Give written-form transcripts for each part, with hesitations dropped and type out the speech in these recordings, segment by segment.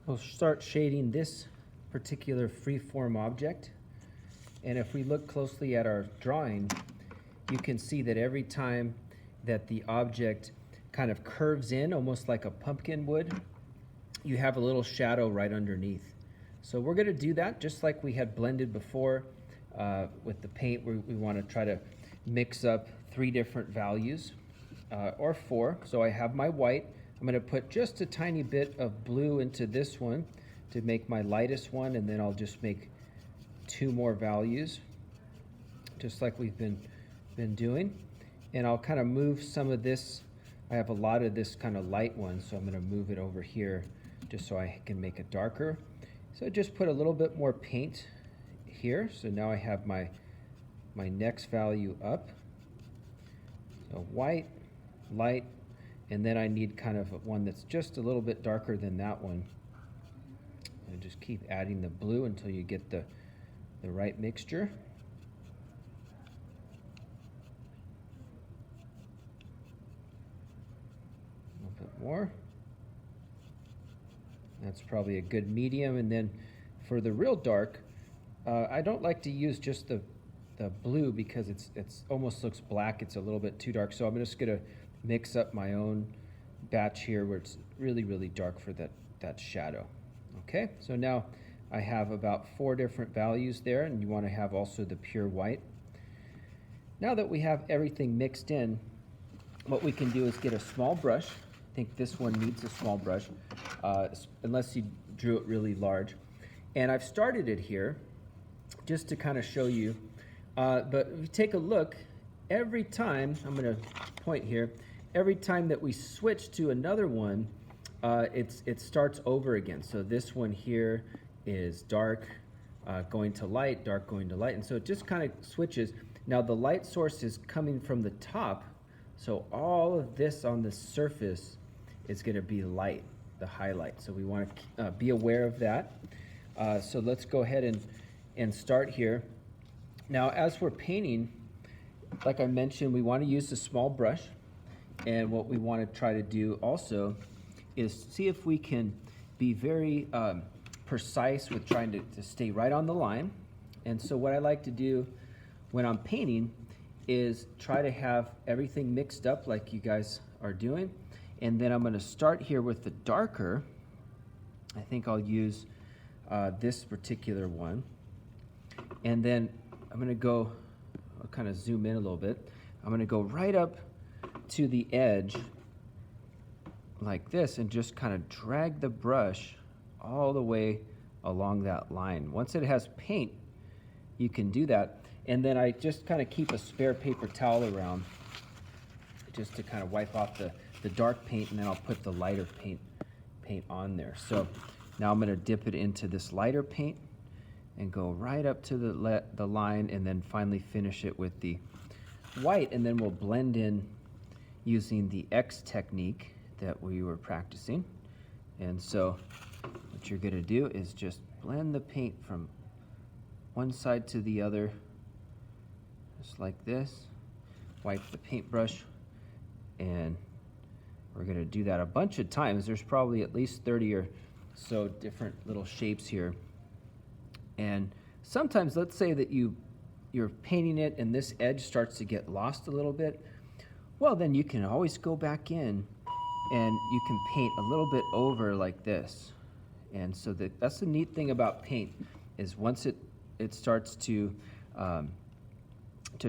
We'll start shading this particular freeform object. And if we look closely at our drawing, you can see that every time that the object kind of curves in, almost like a pumpkin would, you have a little shadow right underneath. So we're going to do that just like we had blended before with the paint. We want to try to mix up 3 different values or 4. So I have my white. I'm going to put just a tiny bit of blue into this one to make my lightest one, and then I'll just make 2 more values just like we've been doing. And I'll kind of move some of this. I have a lot of this kind of light one, so I'm going to move it over here just so I can make it darker. So just put a little bit more paint here. So now I have my next value up. So white, light, and then I need kind of one that's just a little bit darker than that one. And just keep adding the blue until you get the right mixture. A little bit more. That's probably a good medium. And then for the real dark, I don't like to use just the blue because it's almost looks black. It's a little bit too dark. So I'm just gonna mix up my own batch here where it's really, really dark for that shadow. Okay, so now I have about 4 different values there, and you want to have also the pure white. Now that we have everything mixed in, what we can do is get a small brush. I think this one needs a small brush, unless you drew it really large. And I've started it here just to kind of show you. But if you take a look, every time, I'm going to point here, every time that we switch to another one, it starts over again. So this one here is dark going to light, dark going to light. And so it just kind of switches. Now the light source is coming from the top. So all of this on the surface is going to be light, the highlight. So we want to be aware of that. So let's go ahead and start here. Now as we're painting, like I mentioned, we want to use a small brush. And what we want to try to do also is see if we can be very precise with trying to stay right on the line. And so what I like to do when I'm painting is try to have everything mixed up like you guys are doing. And then I'm going to start here with the darker. I think I'll use this particular one. And then I'm going to go, I'll kind of zoom in a little bit. I'm going to go right up to the edge like this and just kind of drag the brush all the way along that line. Once it has paint, you can do that. And then I just kind of keep a spare paper towel around just to kind of wipe off the dark paint, and then I'll put the lighter paint on there. So now I'm going to dip it into this lighter paint and go right up to the line, and then finally finish it with the white, and then we'll blend in using the X technique that we were practicing. And so what you're going to do is just blend the paint from one side to the other, just like this. Wipe the paintbrush, and we're going to do that a bunch of times. There's probably at least 30 or so different little shapes here. And sometimes, let's say that you're painting it and this edge starts to get lost a little bit. Well, then you can always go back in and you can paint a little bit over like this. And so that's the neat thing about paint, is once it starts to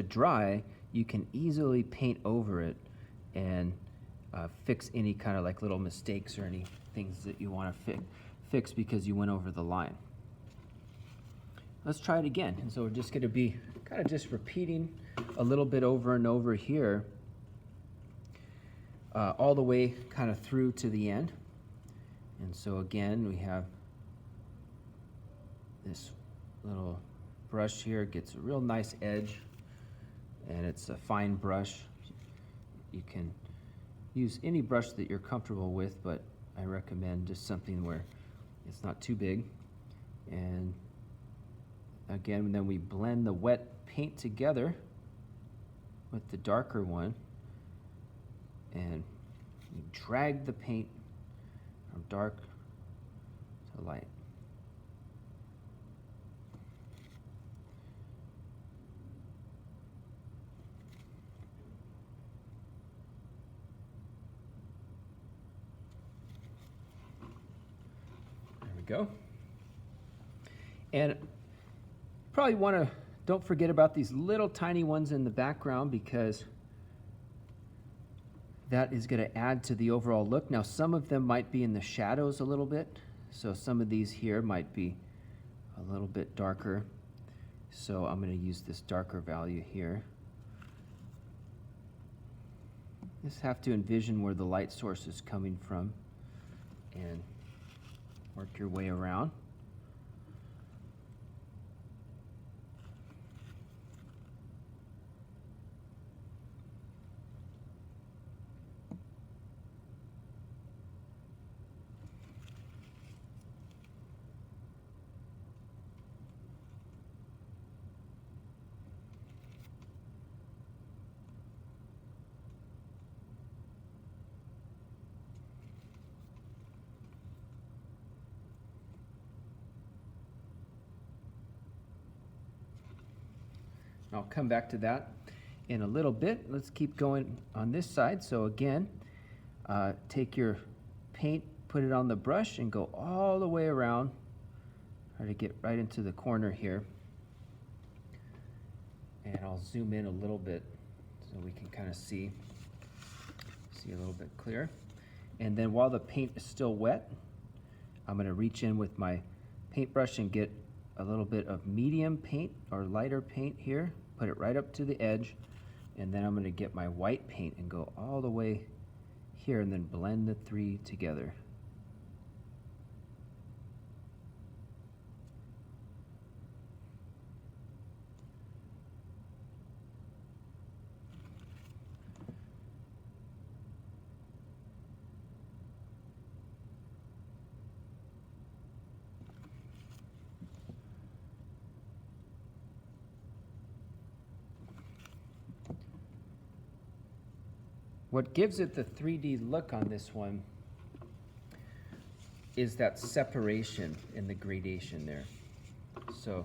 dry, you can easily paint over it and fix any kind of like little mistakes or any things that you want to fix because you went over the line. Let's try it again. And so we're just going to be kind of just repeating a little bit over and over here, all the way kind of through to the end. And so again, we have this little brush here. It gets a real nice edge, and it's a fine brush. You can use any brush that you're comfortable with, but I recommend just something where it's not too big. And again, then we blend the wet paint together with the darker one, and we drag the paint from dark to light. There we go. And probably want to, don't forget about these little tiny ones in the background, because that is going to add to the overall look. Now, some of them might be in the shadows a little bit. So some of these here might be a little bit darker. So I'm going to use this darker value here. Just have to envision where the light source is coming from and work your way around. I'll come back to that in a little bit. Let's keep going on this side. So again, take your paint, put it on the brush, and go all the way around. Try to get right into the corner here. And I'll zoom in a little bit so we can kind of see a little bit clearer. And then while the paint is still wet, I'm going to reach in with my paintbrush and get a little bit of medium paint or lighter paint here, put it right up to the edge, and then I'm going to get my white paint and go all the way here and then blend the three together. What gives it the 3D look on this one is that separation in the gradation there. So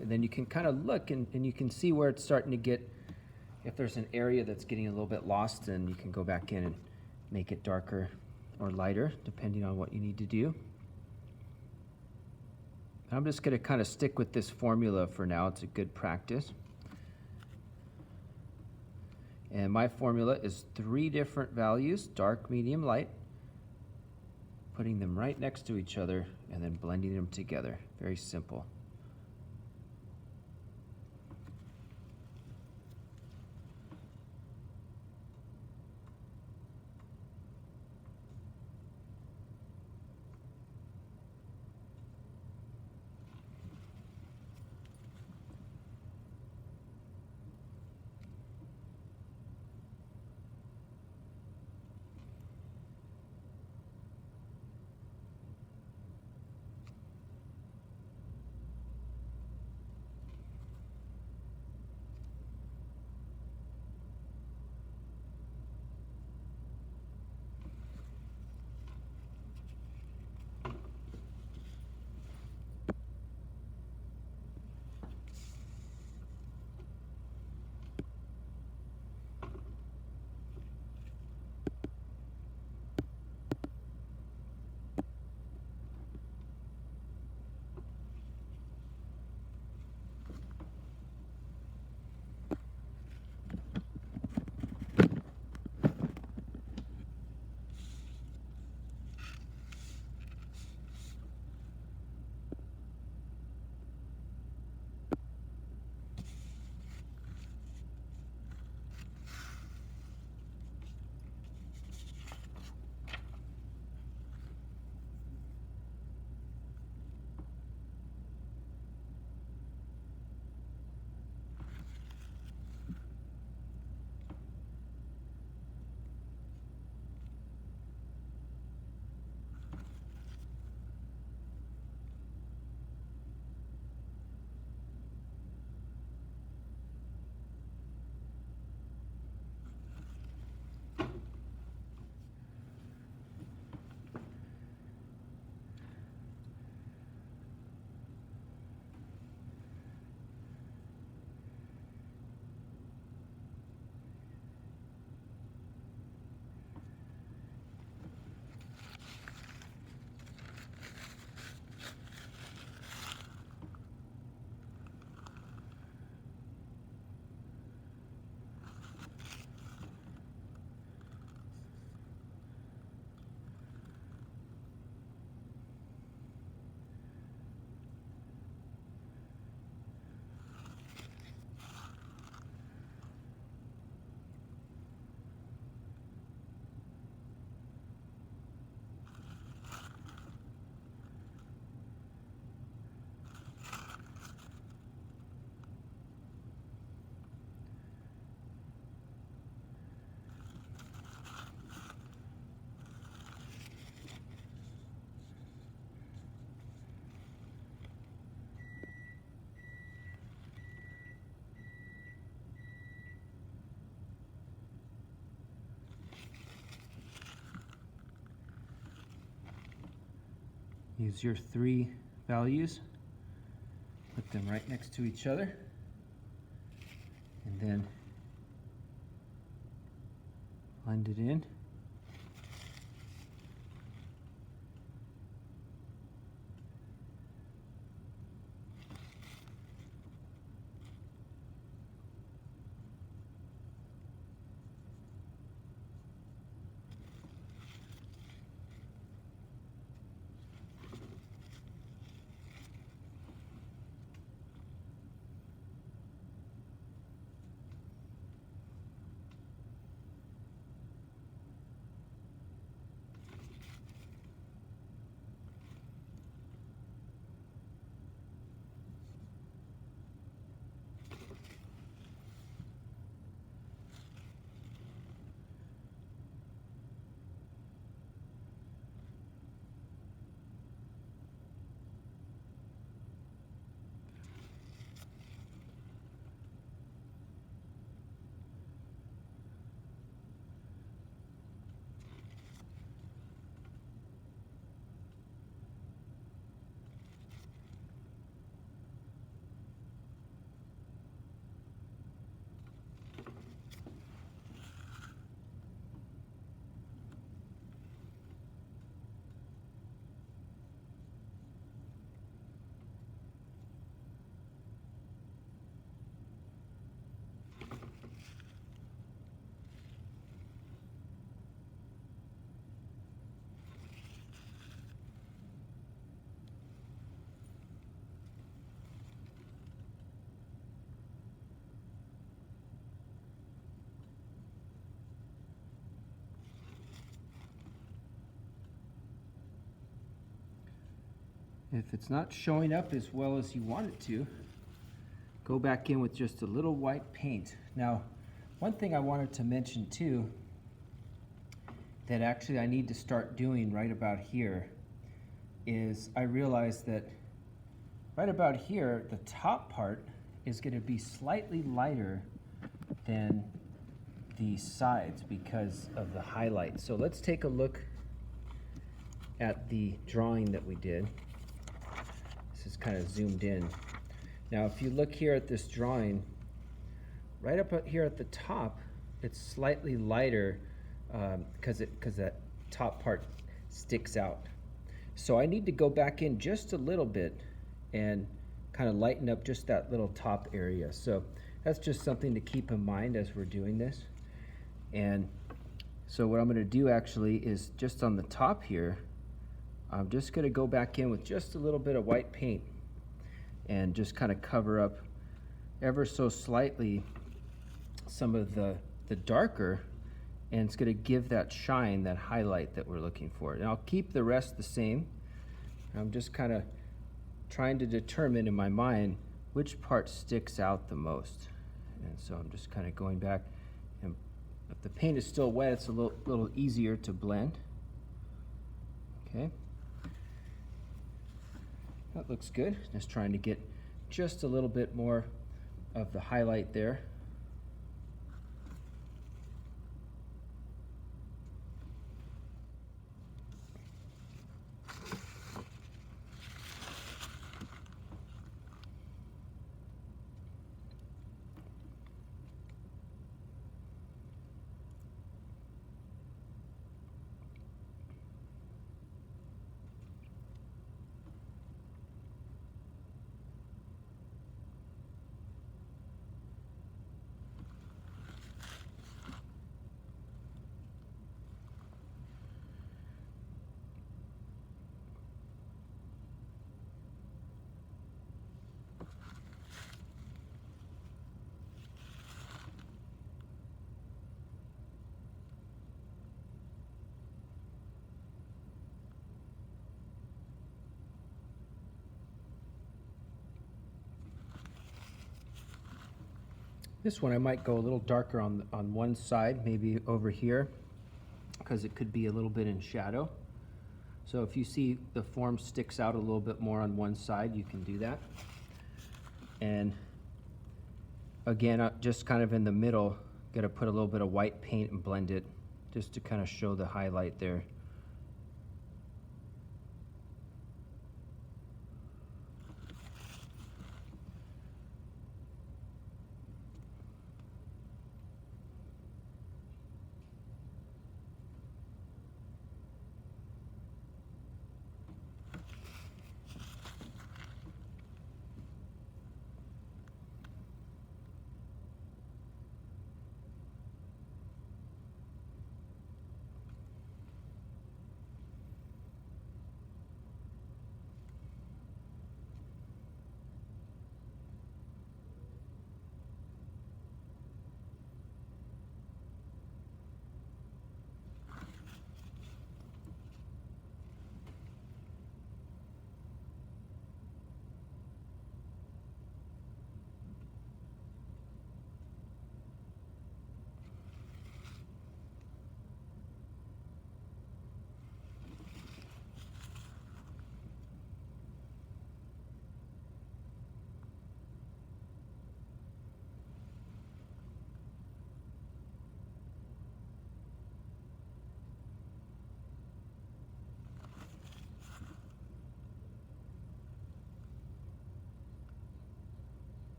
then you can kind of look and you can see where it's starting to get, if there's an area that's getting a little bit lost, then you can go back in and make it darker or lighter depending on what you need to do. I'm just going to kind of stick with this formula for now. It's a good practice. And my formula is 3 different values, dark, medium, light, putting them right next to each other and then blending them together. Very simple. Use your 3 values, put them right next to each other, and then blend it in. If it's not showing up as well as you want it to, go back in with just a little white paint. Now, one thing I wanted to mention too, that actually I need to start doing right about here, is I realized that right about here, the top part is going to be slightly lighter than the sides because of the highlight. So let's take a look at the drawing that we did. This is kind of zoomed in. Now if you look here at this drawing, right up here at the top, it's slightly lighter because that top part sticks out. So I need to go back in just a little bit and kind of lighten up just that little top area. So that's just something to keep in mind as we're doing this. And so what I'm going to do actually is just on the top here, I'm just going to go back in with just a little bit of white paint and just kind of cover up ever so slightly some of the darker, and it's going to give that shine, that highlight that we're looking for. And I'll keep the rest the same. I'm just kind of trying to determine in my mind which part sticks out the most. And so I'm just kind of going back, and if the paint is still wet, it's a little easier to blend. Okay. That looks good. Just trying to get just a little bit more of the highlight there. This one I might go a little darker on one side, maybe over here, because it could be a little bit in shadow. So if you see the form sticks out a little bit more on one side, you can do that. And again, just kind of in the middle, got to put a little bit of white paint and blend it just to kind of show the highlight there.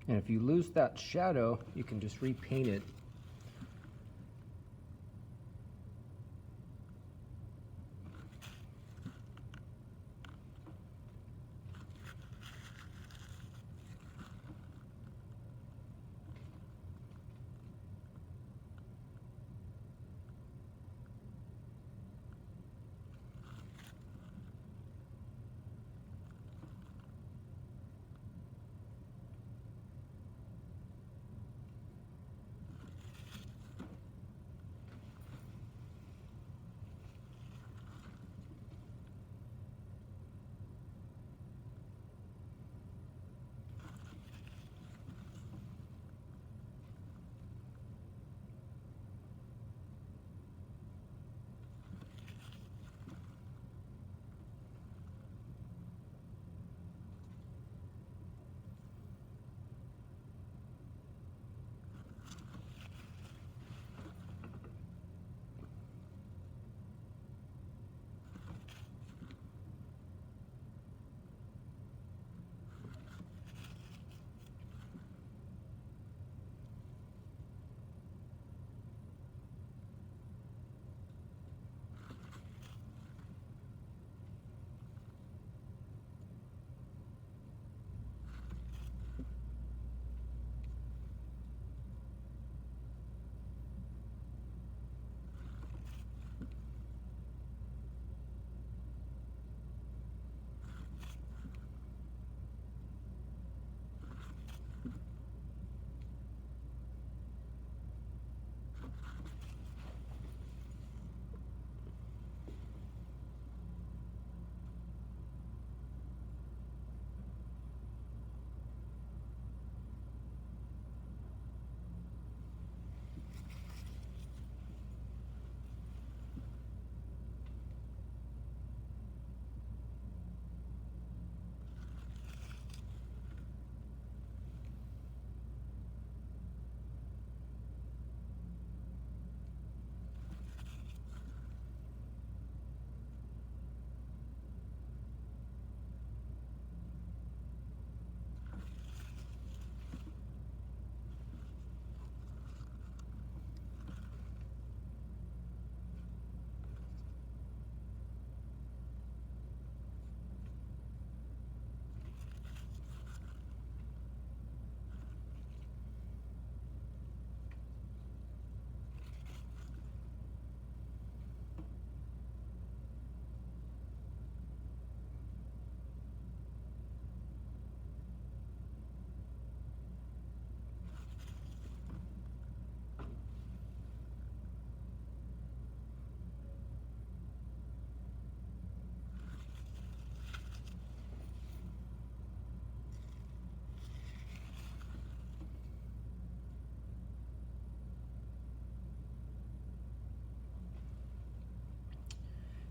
And if you lose that shadow, you can just repaint it.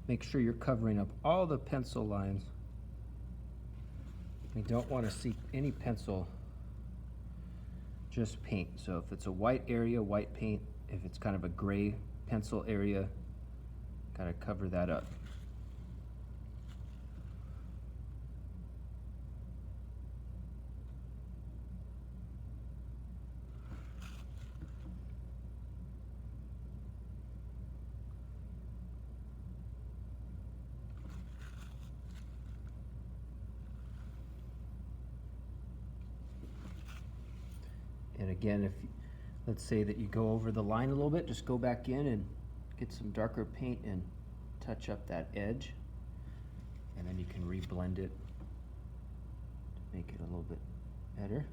Make sure you're covering up all the pencil lines. We don't want to see any pencil, just paint. So if it's a white area, white paint. If it's kind of a gray pencil area, gotta cover that up. And again, if let's say that you go over the line a little bit, just go back in and get some darker paint and touch up that edge, and then you can reblend it to make it a little bit better.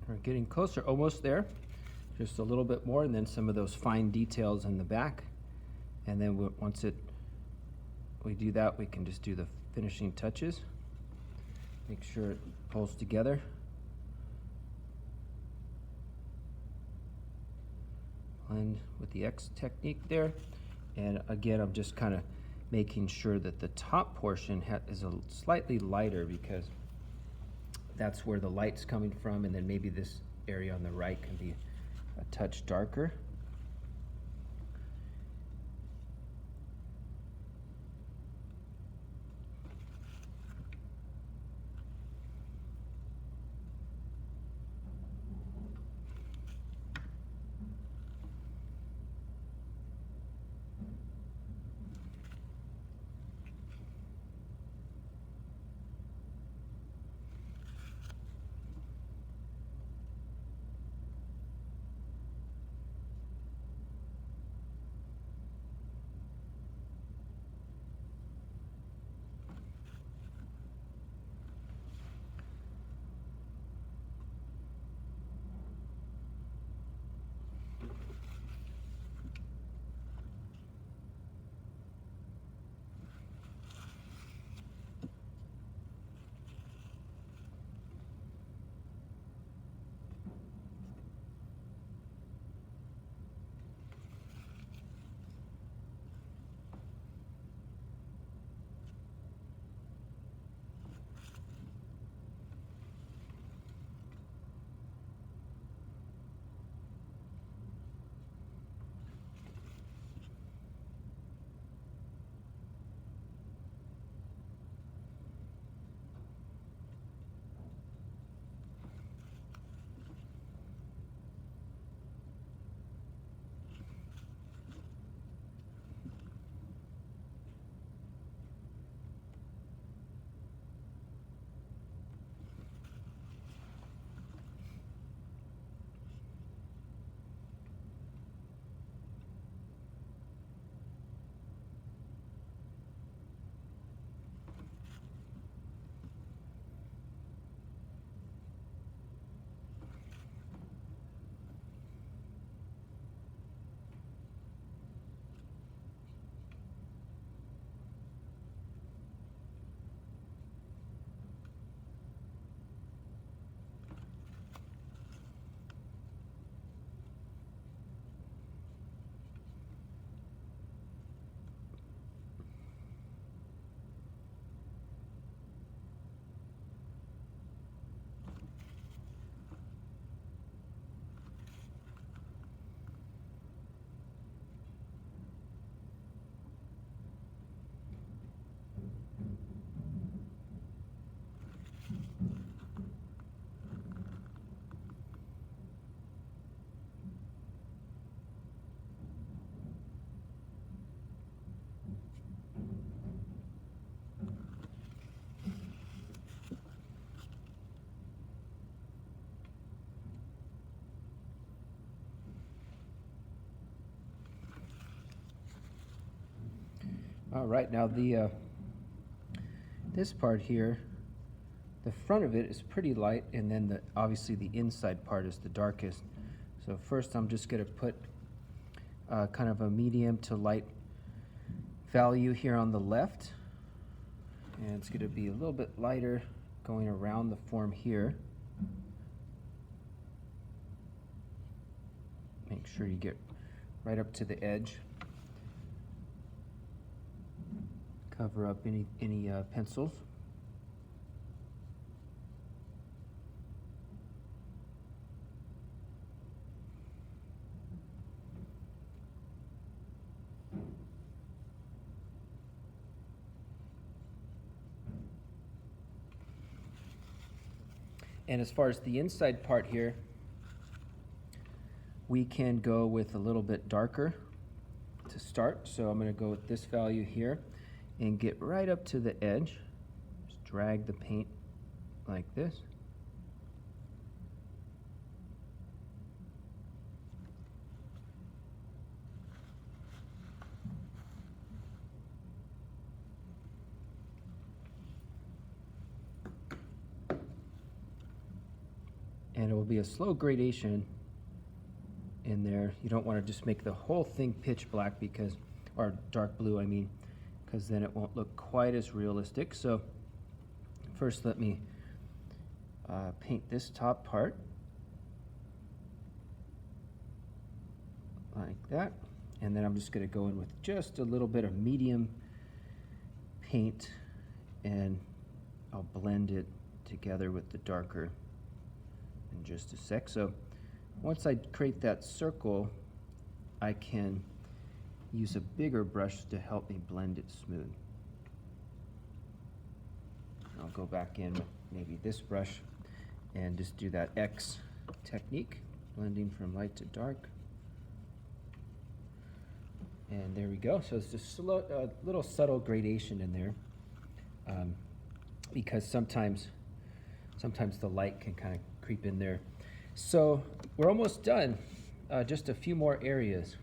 We're getting closer, almost there. Just a little bit more, and then some of those fine details in the back. And then once we do that, we can just do the finishing touches. Make sure it pulls together. Blend with the X technique there. And again, I'm just kind of making sure that the top portion is a slightly lighter, because that's where the light's coming from, and then maybe this area on the right can be a touch darker. All right, now this part here, the front of it is pretty light, and then obviously the inside part is the darkest. So first I'm just going to put kind of a medium to light value here on the left, and it's going to be a little bit lighter going around the form here. Make sure you get right up to the edge. Cover up any pencils. And as far as the inside part here, we can go with a little bit darker to start. So I'm going to go with this value here and get right up to the edge. Just drag the paint like this. and it will be a slow gradation in there. You don't want to just make the whole thing pitch black because, or dark blue, I mean, because then it won't look quite as realistic. So first let me paint this top part like that, and then I'm just going to go in with just a little bit of medium paint, and I'll blend it together with the darker in just a sec. So once I create that circle, I can use a bigger brush to help me blend it smooth. I'll go back in with maybe this brush and just do that X technique, blending from light to dark. And there we go. So it's just a little subtle gradation in there, because sometimes the light can kind of creep in there. So we're almost done. Just a few more areas.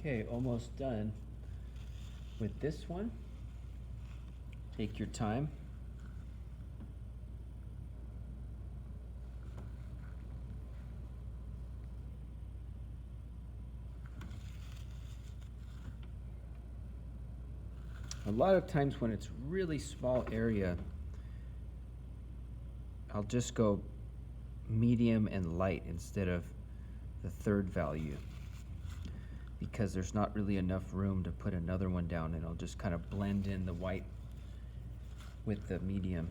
Okay, almost done with this one. Take your time. A lot of times when it's really small area, I'll just go medium and light instead of the third value, because there's not really enough room to put another one down, and I'll just kind of blend in the white with the medium.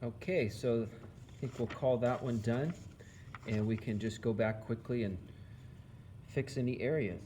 Okay, so I think we'll call that one done, and we can just go back quickly and fix any areas.